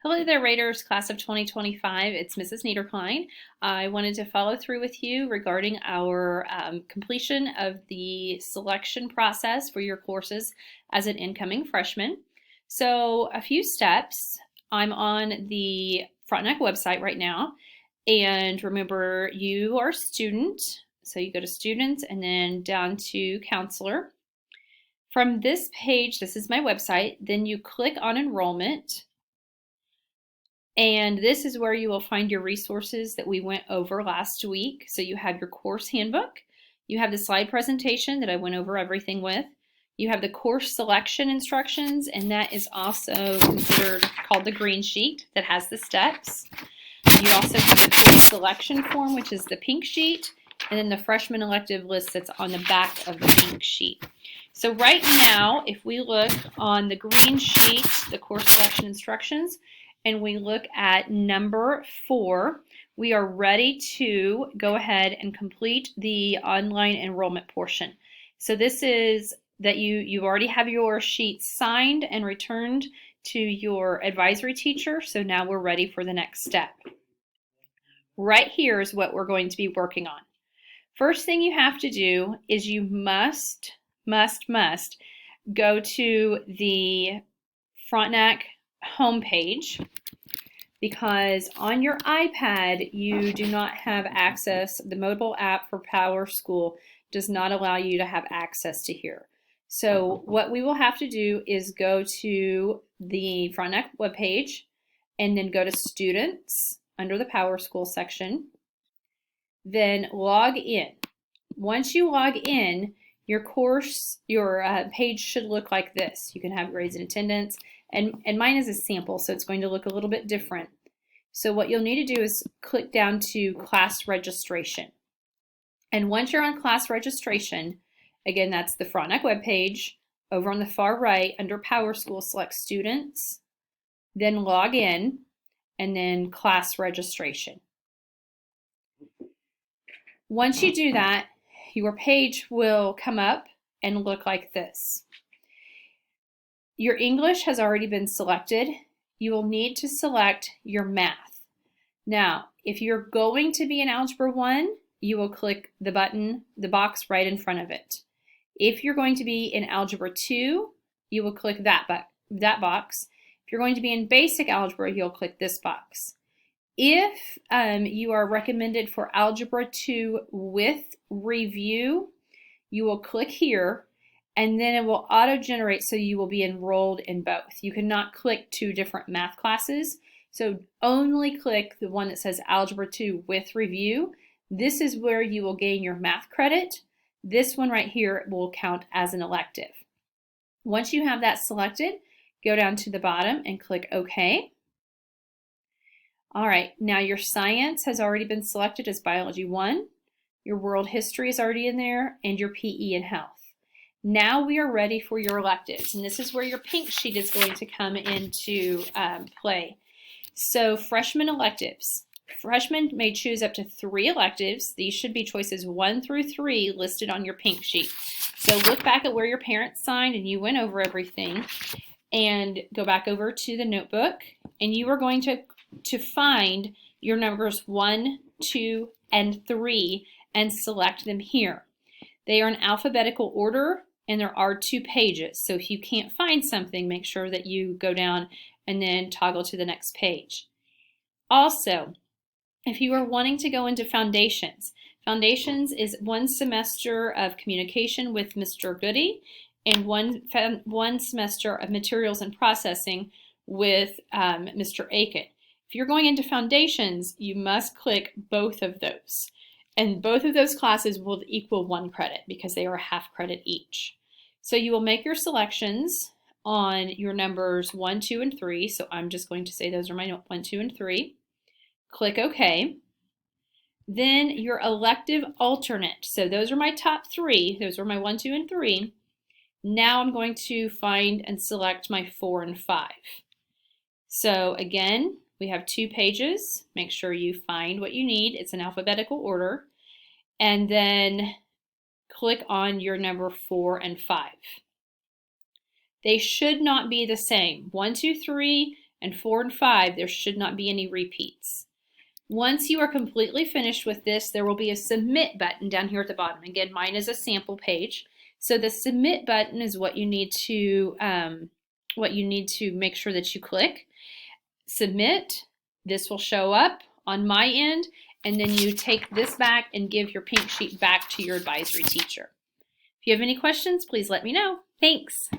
Hello there, Raiders, class of 2025. It's Mrs. Niederklein. I wanted to follow through with you regarding our completion of the selection process for your courses as an incoming freshman. So a few steps. I'm on the Frontenac website right now. And remember, you are a student. So you go to students and then down to counselor. From this page, this is my website, then you click on enrollment. And this is where you will find your resources that we went over last week. So you have your course handbook, you have the slide presentation that I went over everything with, you have the course selection instructions, and that is also considered called the green sheet that has the steps. You also have the course selection form, which is the pink sheet, and then the freshman elective list that's on the back of the pink sheet. So right now, if we look on the green sheet, the course selection instructions, and we look at number 4, we are ready to go ahead and complete the online enrollment portion. So this is that you already have your sheet signed and returned to your advisory teacher. So now we're ready for the next step. Right here is what we're going to be working on. First thing you have to do is you must go to the Frontenac homepage, because on your iPad you do not have access. The mobile app for PowerSchool does not allow you to have access to here. So what we will have to do is go to the Frontenac webpage and then go to Students under the PowerSchool section. Then log in. Once you log in, your page should look like this. You can have grades and attendance, and mine is a sample, so it's going to look a little bit different. So what you'll need to do is click down to class registration. And once you're on class registration, again, that's the Frontenac webpage. Over on the far right, under PowerSchool, select Students, then log in, and then class registration. Once you do that, your page will come up and look like this. Your English has already been selected. You will need to select your math. Now, if you're going to be in Algebra 1, you will click the button, the box right in front of it. If you're going to be in Algebra 2, you will click that box. If you're going to be in Basic Algebra, you'll click this box. If you are recommended for Algebra 2 with review, you will click here, and then it will auto-generate, so you will be enrolled in both. You cannot click 2 different math classes, so only click the one that says Algebra 2 with review. This is where you will gain your math credit. This one right here will count as an elective. Once you have that selected, go down to the bottom and click OK. All right, now your science has already been selected as Biology 1, your world history is already in there, and your PE and health. Now we are ready for your electives, and this is where your pink sheet is going to come into play. So freshman electives. Freshmen may choose up to 3 electives. These should be choices 1 through 3 listed on your pink sheet. So look back at where your parents signed and you went over everything, and go back over to the notebook, and you are going to find your numbers 1, 2, and 3 and select them here. They are in alphabetical order, and there are 2 pages. So if you can't find something, make sure that you go down and then toggle to the next page. Also, if you are wanting to go into foundations, foundations is 1 semester of communication with Mr. Goody and one semester of materials and processing with Mr. Aiken. If you're going into foundations, you must click both of those. And both of those classes will equal 1 credit because they are a half credit each. So you will make your selections on your numbers 1, 2, and 3. So I'm just going to say those are my 1, 2, and 3. Click OK. Then your elective alternate. So those are my top 3. Those are my 1, 2, and 3. Now I'm going to find and select my 4 and 5. So again, we have 2 pages. Make sure you find what you need. It's in alphabetical order. And then click on your number 4 and 5. They should not be the same. 1, 2, 3 and 4 and 5, there should not be any repeats. Once you are completely finished with this, there will be a submit button down here at the bottom. Again, mine is a sample page. So the submit button is what you need to make sure that you click. Submit. This will show up on my end, and then you take this back and give your pink sheet back to your advisory teacher. If you have any questions, please let me know. Thanks.